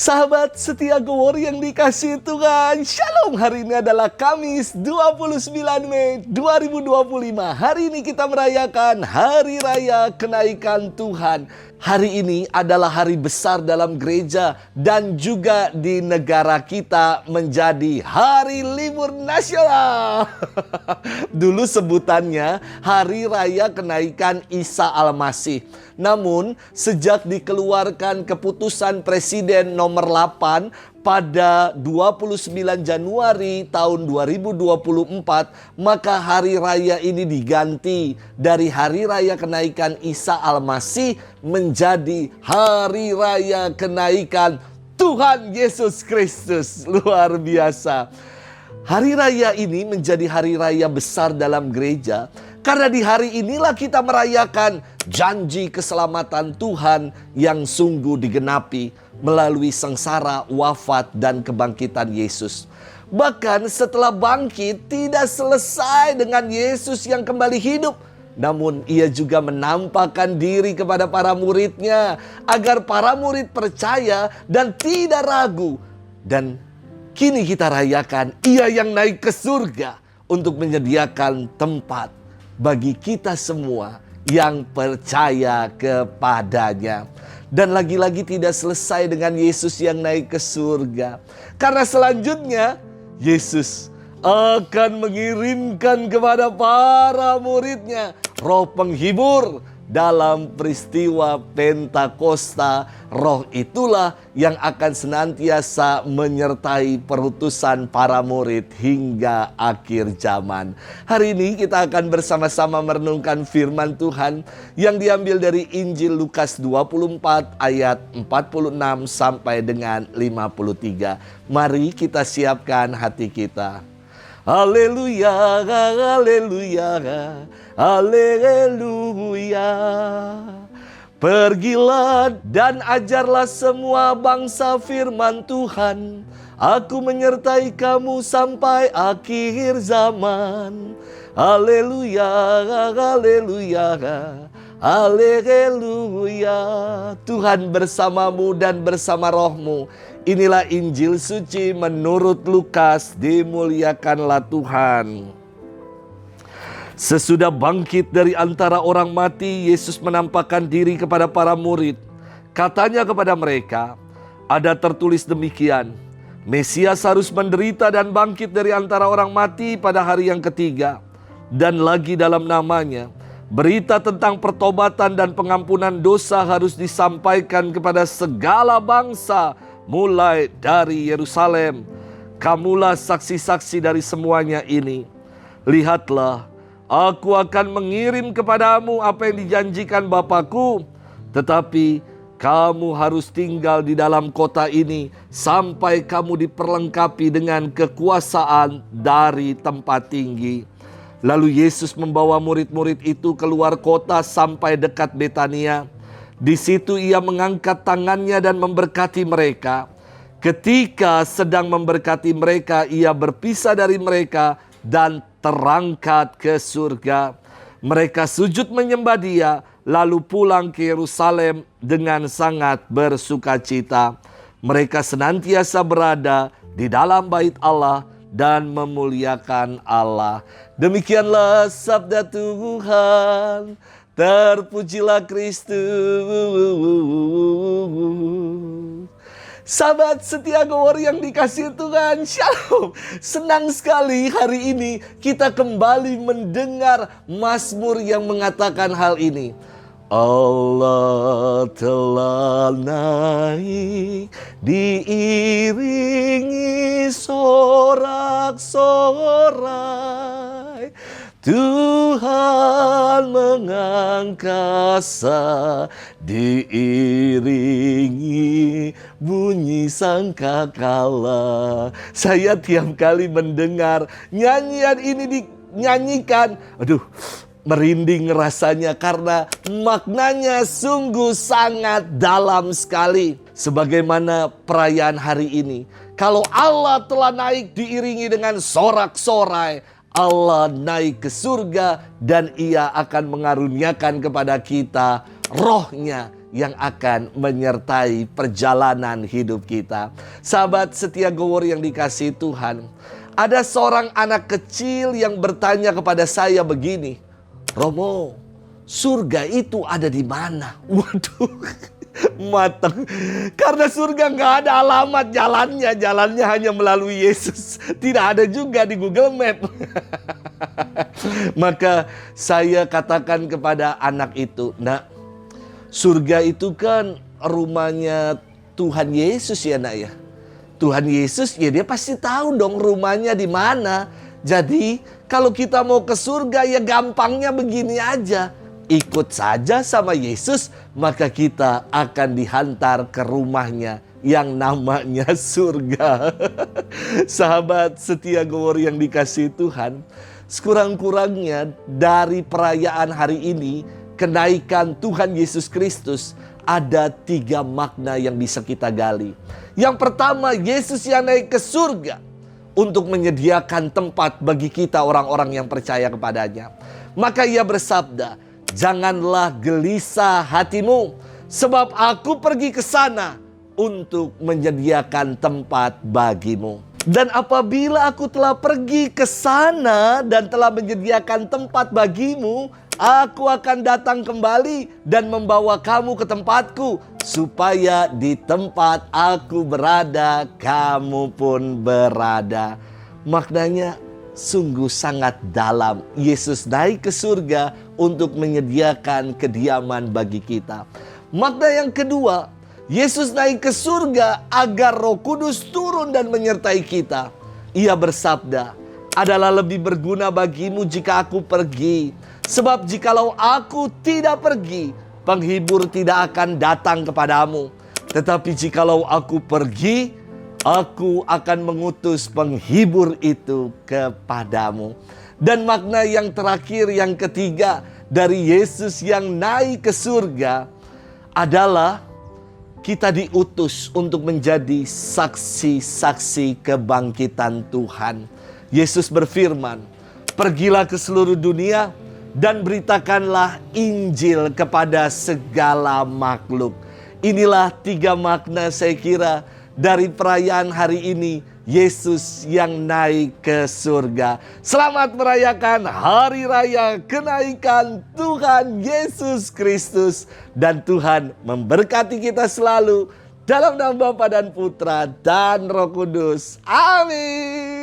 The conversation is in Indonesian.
Sahabat setia Gowor yang dikasihi Tuhan, Shalom. Hari ini adalah Kamis 29 Mei 2025. Hari ini kita merayakan Hari Raya Kenaikan Tuhan. Hari ini adalah hari besar dalam gereja dan juga di negara kita menjadi hari libur nasional. Dulu sebutannya Hari Raya Kenaikan Isa Al-Masih. Namun sejak dikeluarkan keputusan Presiden nomor 8 pada 29 Januari tahun 2024, maka hari raya ini diganti dari Hari Raya Kenaikan Isa Al-Masih menjadi Hari Raya Kenaikan Tuhan Yesus Kristus. Luar biasa. Hari raya ini menjadi hari raya besar dalam gereja karena di hari inilah kita merayakan janji keselamatan Tuhan yang sungguh digenapi melalui sengsara, wafat, dan kebangkitan Yesus. Bahkan setelah bangkit tidak selesai dengan Yesus yang kembali hidup, namun ia juga menampakkan diri kepada para muridnya agar para murid percaya dan tidak ragu. Dan kini kita rayakan ia yang naik ke surga untuk menyediakan tempat bagi kita semua yang percaya kepadanya. Dan lagi-lagi tidak selesai dengan Yesus yang naik ke surga. Karena selanjutnya Yesus akan mengirimkan kepada para muridnya Roh Penghibur. Dalam peristiwa Pentakosta, Roh itulah yang akan senantiasa menyertai perutusan para murid hingga akhir zaman. Hari ini kita akan bersama-sama merenungkan firman Tuhan yang diambil dari Injil Lukas 24 ayat 46 sampai dengan 53. Mari kita siapkan hati kita. Haleluya, haleluya, haleluya. Pergilah dan ajarlah semua bangsa firman Tuhan. Aku menyertai kamu sampai akhir zaman. Haleluya, haleluya, haleluya. Tuhan bersamamu dan bersama rohmu. Inilah Injil suci menurut Lukas, dimuliakanlah Tuhan. Sesudah bangkit dari antara orang mati, Yesus menampakkan diri kepada para murid. Katanya kepada mereka, ada tertulis demikian, Mesias harus menderita dan bangkit dari antara orang mati pada hari yang ketiga. Dan lagi dalam namanya, berita tentang pertobatan dan pengampunan dosa harus disampaikan kepada segala bangsa, mulai dari Yerusalem. Kamulah saksi-saksi dari semuanya ini. Lihatlah, aku akan mengirim kepadamu apa yang dijanjikan Bapa-Ku. Tetapi kamu harus tinggal di dalam kota ini sampai kamu diperlengkapi dengan kekuasaan dari tempat tinggi. Lalu Yesus membawa murid-murid itu keluar kota sampai dekat Betania. Di situ ia mengangkat tangannya dan memberkati mereka. Ketika sedang memberkati mereka, ia berpisah dari mereka dan terangkat ke surga. Mereka sujud menyembah dia, lalu pulang ke Yerusalem dengan sangat bersukacita. Mereka senantiasa berada di dalam bait Allah dan memuliakan Allah. Demikianlah sabda Tuhan. Terpujilah Kristus. Sahabat setia Gowor yang dikasihi Tuhan, Shalom. Senang sekali hari ini kita kembali mendengar mazmur yang mengatakan hal ini. Allah telah naik diiringi sorak-sorai. Tuhan mengangkasa diiringi bunyi sangkakala. Saya tiap kali mendengar nyanyian ini dinyanyikan, merinding rasanya karena maknanya sungguh sangat dalam sekali. Sebagaimana perayaan hari ini, kalau Allah telah naik diiringi dengan sorak-sorai, Allah naik ke surga dan ia akan mengaruniakan kepada kita rohnya yang akan menyertai perjalanan hidup kita. Sahabat setia Gowor yang dikasihi Tuhan, ada seorang anak kecil yang bertanya kepada saya begini, "Romo, surga itu ada di mana?" Waduh, matang. Karena surga nggak ada alamat jalannya. Jalannya hanya melalui Yesus. Tidak ada juga di Google Map. Maka saya katakan kepada anak itu, "Nak, surga itu kan rumahnya Tuhan Yesus ya nak ya. Tuhan Yesus ya dia pasti tahu dong rumahnya di mana. Jadi kalau kita mau ke surga ya gampangnya begini aja. Ikut saja sama Yesus, maka kita akan dihantar ke rumahnya yang namanya surga." Sahabat setia Gowor yang dikasihi Tuhan, sekurang-kurangnya dari perayaan hari ini, kenaikan Tuhan Yesus Kristus, ada 3 makna yang bisa kita gali. Yang pertama, Yesus yang naik ke surga untuk menyediakan tempat bagi kita orang-orang yang percaya kepadanya. Maka ia bersabda, "Janganlah gelisah hatimu, sebab aku pergi ke sana untuk menyediakan tempat bagimu. Dan apabila aku telah pergi ke sana dan telah menyediakan tempat bagimu, aku akan datang kembali dan membawa kamu ke tempatku, supaya di tempat aku berada, kamu pun berada." Maknanya sungguh sangat dalam. Yesus naik ke surga untuk menyediakan kediaman bagi kita. Makna yang kedua, Yesus naik ke surga agar Roh Kudus turun dan menyertai kita. Ia bersabda, "Adalah lebih berguna bagimu jika aku pergi. Sebab jikalau aku tidak pergi, penghibur tidak akan datang kepadamu. Tetapi jikalau aku pergi, aku akan mengutus penghibur itu kepadamu." Dan makna yang terakhir, yang ketiga dari Yesus yang naik ke surga adalah kita diutus untuk menjadi saksi-saksi kebangkitan Tuhan. Yesus berfirman, "Pergilah ke seluruh dunia dan beritakanlah Injil kepada segala makhluk." Inilah 3 makna saya kira dari perayaan hari ini, Yesus yang naik ke surga. Selamat merayakan Hari Raya Kenaikan Tuhan Yesus Kristus. Dan Tuhan memberkati kita selalu dalam nama Bapa dan Putra dan Roh Kudus. Amin.